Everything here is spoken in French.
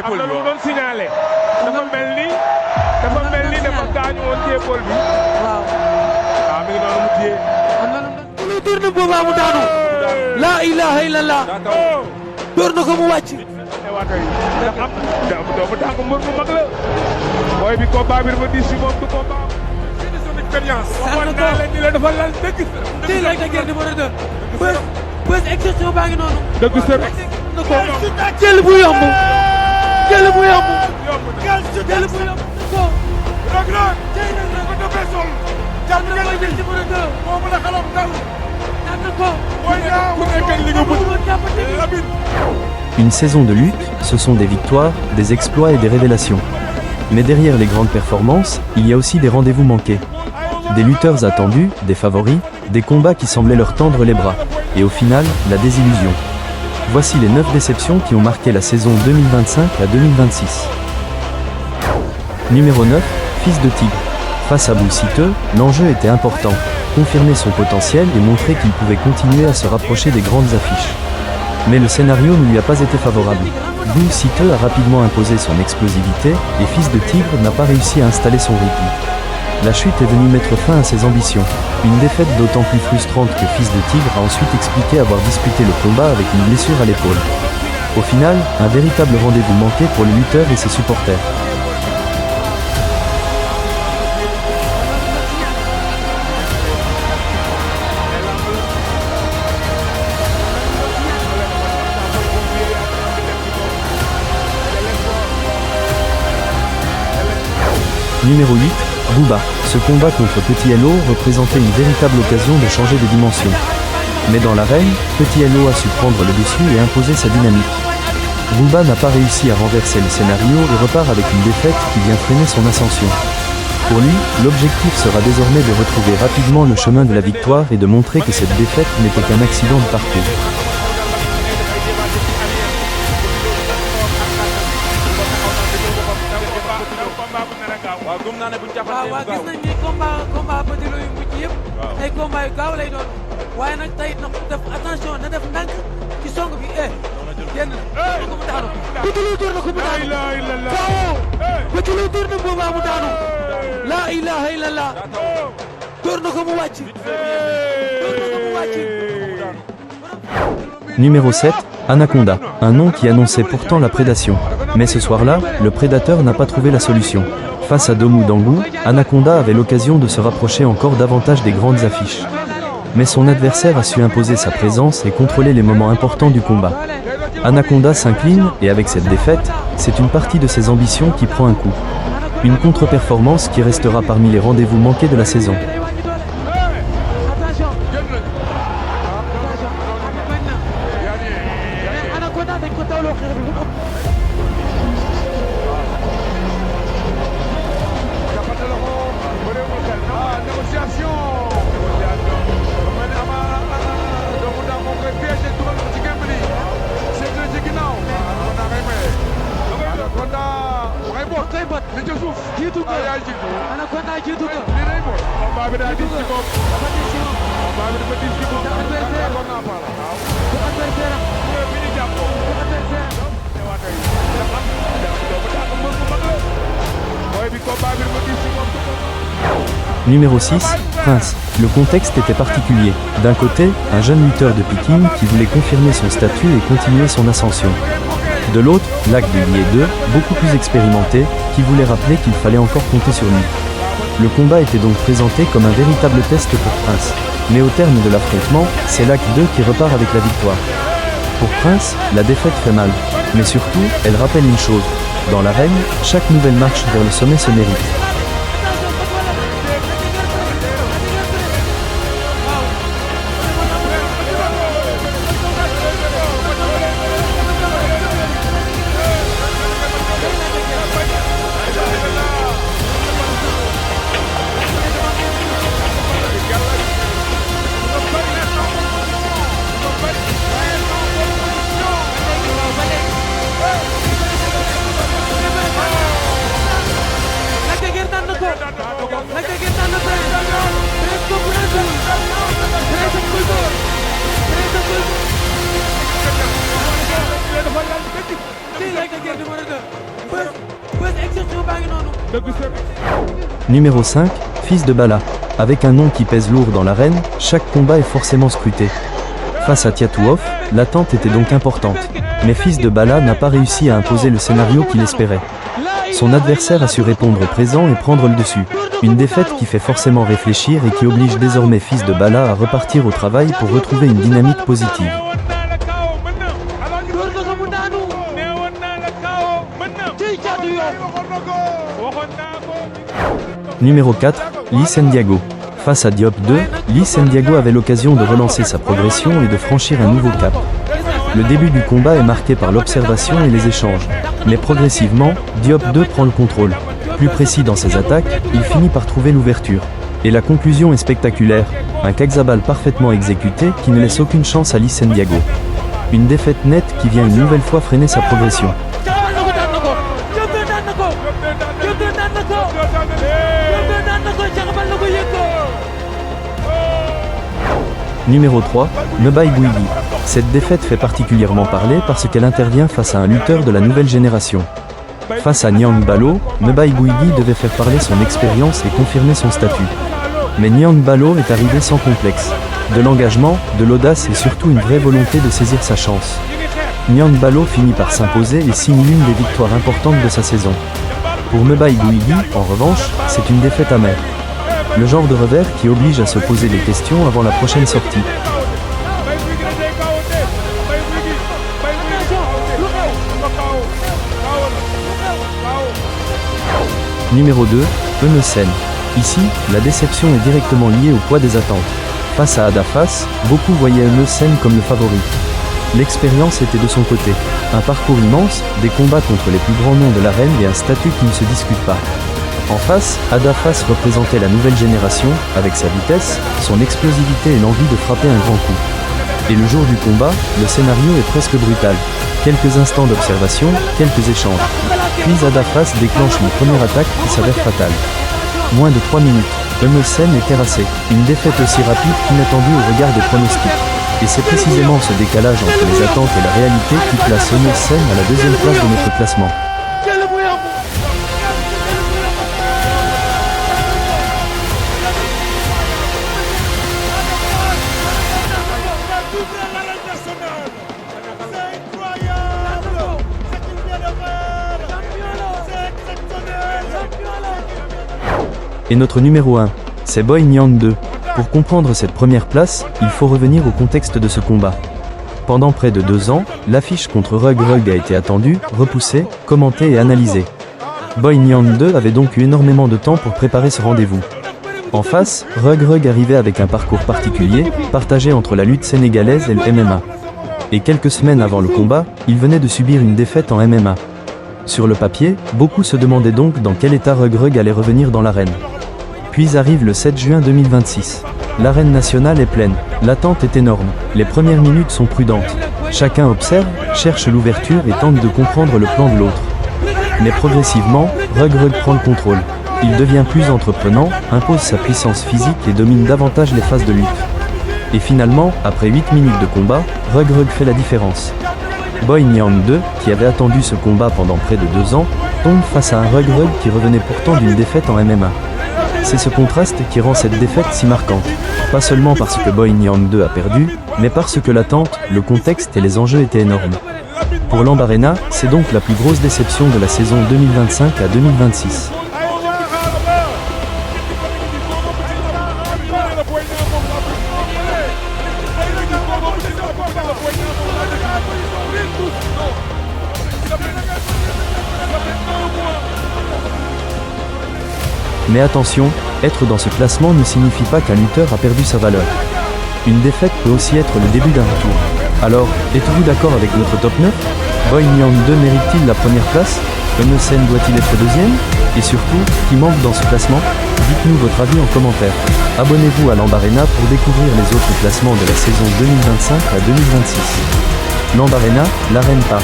épaule am na bi lu mu doon signalé. dafa mel ni dafa gaañu woon ci épaule bi. waaw. waaw mi ngi noonu mu téye. am na lu mu doon tourné boobaa mu daanu. laa ilaha illallah. door na ko mu wàcc. doomu tànk mbër mu mag la. booy bi combat bi dafa diis si moom du combat. c'est son expérience. waxoon naa leen ni la dafa lal dëgg. tey lay dëgg numéro 2. bës exception baa ngi noonu. dëgg sër. na ko jël bu yomb. jël bu yomb. jël bu yomb. ko. Reug Reug. tey nag la ko defee sol. jàpp na mooy jël numéro 2. moomu la xalam dal. daan na ko. booy ñaaw ku nekk li nga bëgg. Lamine. Une saison de lutte, ce sont des victoires, des exploits et des révélations. Mais derrière les grandes performances, il y a aussi des rendez-vous manqués. Des lutteurs attendus, des favoris, des combats qui semblaient leur tendre les bras. Et au final, la désillusion. Voici les 9 déceptions qui ont marqué la saison 2025 à 2026. Numéro 9, Fils de Tigre. Face à Bou Siteu, l'enjeu était important. Confirmer son potentiel et montrer qu'il pouvait continuer à se rapprocher des grandes affiches. Mais le scénario ne lui a pas été favorable. Bou Siteu a rapidement imposé son explosivité et Fils de Tigre n'a pas réussi à installer son rythme. La chute est venue mettre fin à ses ambitions. Une défaite d'autant plus frustrante que Fils de Tigre a ensuite expliqué avoir disputé le combat avec une blessure à l'épaule. Au final, un véritable rendez-vous manqué pour le lutteur et ses supporters. Numéro 8, Booba. Ce combat contre Petit Hello représentait une véritable occasion de changer de dimension. Mais dans l'arène, Petit Hello a su prendre le dessus et imposer sa dynamique. Booba n'a pas réussi à renverser le scénario et repart avec une défaite qui vient freiner son ascension. Pour lui, l'objectif sera désormais de retrouver rapidement le chemin de la victoire et de montrer que cette défaite n'était qu'un accident de parcours. waaw gis nañ ni combat Petit Lo yu mujj yëpp ay combat yu gaaw lay doon waaye nag tey na def attention na def ndànk ci song bi génn na ko mu daanu Petit Lo door na ko mu daanu kawo Petit Lo door na boobaa mu daanu laa ilaha illallah door na ko mu wàcc door na ko mu wàcc. Numéro 7, Anaconda, un nom qui annonçait pourtant la prédation. Mais ce soir-là, le prédateur n'a pas trouvé la solution. Face à Domou Dangou, Anaconda avait l'occasion de se rapprocher encore davantage des grandes affiches. Mais son adversaire a su imposer sa présence et contrôler les moments importants du combat. Anaconda s'incline et avec cette défaite, c'est une partie de ses ambitions qui prend un coup. Une contre-performance qui restera parmi les rendez-vous manqués de la saison. Anaconda jiitu ko. combat bi daa diis ci moom. combat bi dafa diis ci moom. Numéro 6, Prince. Le contexte était particulier. D'un côté, un jeune lutteur de Pékin qui voulait confirmer son statut et continuer son ascension. De l'autre, Lac de Lié 2, beaucoup plus expérimenté, qui voulait rappeler qu'il fallait encore compter sur lui. Le combat était donc présenté comme un véritable test pour Prince. Mais au terme de l'affrontement, c'est Lac 2 qui repart avec la victoire. Pour Prince, la défaite fait mal. Mais surtout, elle rappelle une chose. Dans l'arène, chaque nouvelle marche vers le sommet se mérite. kii Lac de Guiers numéro 2 bés exception baa ngi noonu. dëgg sa Numéro 5, Fils de Bala. Avec un nom qui pèse lourd dans l'arène, chaque combat est forcément scruté. Face à Tiatouf, l'attente était donc importante. Mais Fils de Bala n'a pas réussi à imposer le scénario qu'il espérait. Son adversaire a su répondre présent et prendre le dessus. Une défaite qui fait forcément réfléchir et qui oblige désormais Fils de Bala à repartir au travail pour retrouver une dynamique positive. door ko ko mu daanu. neewoon naa la kawo mën na Ciy Caatu Yoff. waxoon naa ko Numéro 4, Lis Ndiago. Face à Diop 2, Lis Ndiago avait l'occasion de relancer sa progression et de franchir un nouveau cap. Le début du combat est marqué par l'observation et les échanges. Mais progressivement, Diop 2 prend le contrôle. Plus précis dans ses attaques, il finit par trouver l'ouverture. Et la conclusion est spectaculaire, un Kaxabal parfaitement exécuté qui ne laisse aucune chance à Lis Ndiago. Une défaite nette qui vient une nouvelle fois freiner sa progression. Caxabal na ko daan na ko. Diop 2 daan na ko. Diop 2 daan na ko. Caxabal na ko yëg ko. Numéro 3, Mbaye Guigui. Cette défaite fait particulièrement parler parce qu'elle intervient face à un lutteur de la nouvelle génération. Face à Niang Ballo, Mbaye Guigui devait faire parler son expérience et confirmer son statut. Mais Niang Ballo est arrivé sans complexe. De l'engagement, de l'audace et surtout une vraie volonté de saisir sa chance. Niang Ballo finit par s'imposer et signe l'une des victoires importantes de sa saison. Pour Mbaye Guigui, en revanche, c'est une défaite amère. Le genre de revers qui oblige à se poser des questions avant la prochaine sortie. Numéro 2, Eumeu Sène. Ici, la déception est directement liée au poids des attentes. Face à Adafas, beaucoup voyaient Eumeu Sène comme le favori. L'expérience était de son côté. Un parcours immense, des combats contre les plus grands noms de l'arène et un statut qui ne se discute pas. En face, Adafas représentait la nouvelle génération, avec sa vitesse, son explosivité et l'envie de frapper un grand coup. Et le jour du combat, le scénario est presque brutal. Quelques instants d'observation, quelques échanges. Puis Adafas déclenche une première attaque qui s'avère fatale. Moins de 3 minutes, Eumeu Sène est terrassé. Une défaite aussi rapide qu'inattendue au regard des pronostics. Et c'est précisément ce décalage entre les attentes et la réalité qui place Eumeu Sène à la deuxième place de notre classement. Jël bu yomb. Et notre numéro 1, c'est Boy Niang 2. Pour comprendre cette première place, il faut revenir au contexte de ce combat. Pendant près de 2 ans, l'affiche contre Rug Rug a été attendue, repoussée, commentée et analysée. Boy Niang 2 avait donc eu énormément de temps pour préparer ce rendez-vous. En face, Rug Rug arrivait avec un parcours particulier, partagé entre la lutte sénégalaise et le MMA. Et quelques semaines avant le combat, il venait de subir une défaite en MMA. Sur le papier, beaucoup se demandaient donc dans quel état Rug Rug allait revenir dans l'arène. Puis arrive le 7 juin 2026. L'arène nationale est pleine, l'attente est énorme, les premières minutes sont prudentes. Chacun observe, cherche l'ouverture et tente de comprendre le plan de l'autre. Mais progressivement, Rug Rug prend le contrôle. Il devient plus entreprenant, impose sa puissance physique et domine davantage les phases de lutte. Et finalement, après 8 minutes de combat, Rug Rug fait la différence. Boy Niang 2, qui avait attendu ce combat pendant près de 2 ans, tombe face à un Rug Rug qui revenait pourtant d'une défaite en MMA. C'est ce contraste qui rend cette défaite si marquante. Pas seulement parce que Boy Niang 2 a perdu, mais parce que l'attente, le contexte et les enjeux étaient énormes. Pour Lambarena, c'est donc la plus grosse déception de la saison 2025 à 2026. Mais attention, être dans ce classement ne signifie pas qu'un lutteur a perdu sa valeur. Une défaite peut aussi être le début d'un retour. Alors, êtes-vous d'accord avec notre top 9 ? Boy Niang 2 mérite-t-il la première place ? Eumeu Sène doit-il être deuxième ? Et surtout, qui manque dans ce classement ? Dites-nous votre avis en commentaire. Abonnez-vous à Lambarena pour découvrir les autres classements de la saison 2025 à 2026. Lambarena, l'arène parle.